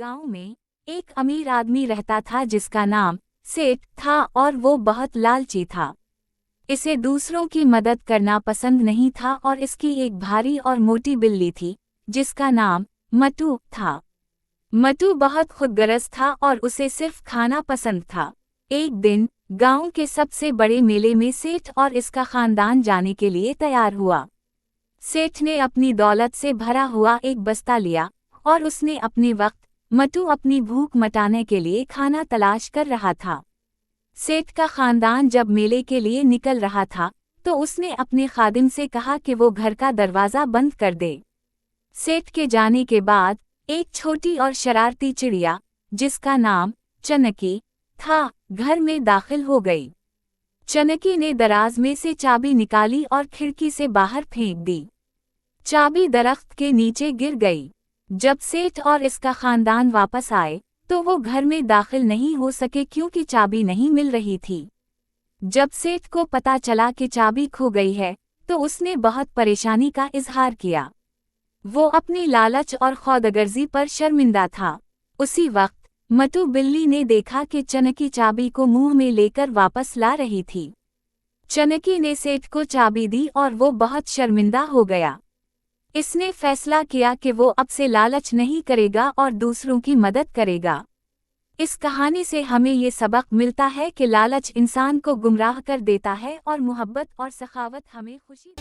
गांव में एक अमीर आदमी रहता था जिसका नाम सेठ था और वो बहुत लालची था। इसे दूसरों की मदद करना पसंद नहीं था और इसकी एक भारी और मोटी बिल्ली थी जिसका नाम मटू था। मटू बहुत खुदगर्ज था और उसे सिर्फ खाना पसंद था। एक दिन गांव के सबसे बड़े मेले में सेठ और इसका खानदान जाने के लिए तैयार हुआ। सेठ ने अपनी दौलत से भरा हुआ एक बस्ता लिया और उसने अपने वक्त मटू अपनी भूख मिटाने के लिए खाना तलाश कर रहा था। सेठ का खानदान जब मेले के लिए निकल रहा था तो उसने अपने खादिम से कहा कि वो घर का दरवाज़ा बंद कर दे। सेठ के जाने के बाद एक छोटी और शरारती चिड़िया जिसका नाम चनकी था घर में दाखिल हो गई। चनकी ने दराज में से चाबी निकाली और खिड़की से बाहर फेंक दी। चाबी दरख्त के नीचे गिर गई। जब सेठ और इसका खानदान वापस आए तो वो घर में दाखिल नहीं हो सके क्योंकि चाबी नहीं मिल रही थी। जब सेठ को पता चला कि चाबी खो गई है तो उसने बहुत परेशानी का इजहार किया। वो अपनी लालच और खुदगर्जी पर शर्मिंदा था। उसी वक्त मटू बिल्ली ने देखा कि चनकी चाबी को मुंह में लेकर वापस ला रही थी। चनकी ने सेठ को चाबी दी और वो बहुत शर्मिंदा हो गया। इसने फैसला किया कि वो अब से लालच नहीं करेगा और दूसरों की मदद करेगा। इस कहानी से हमें ये सबक मिलता है कि लालच इंसान को गुमराह कर देता है और मोहब्बत और सखावत हमें खुशी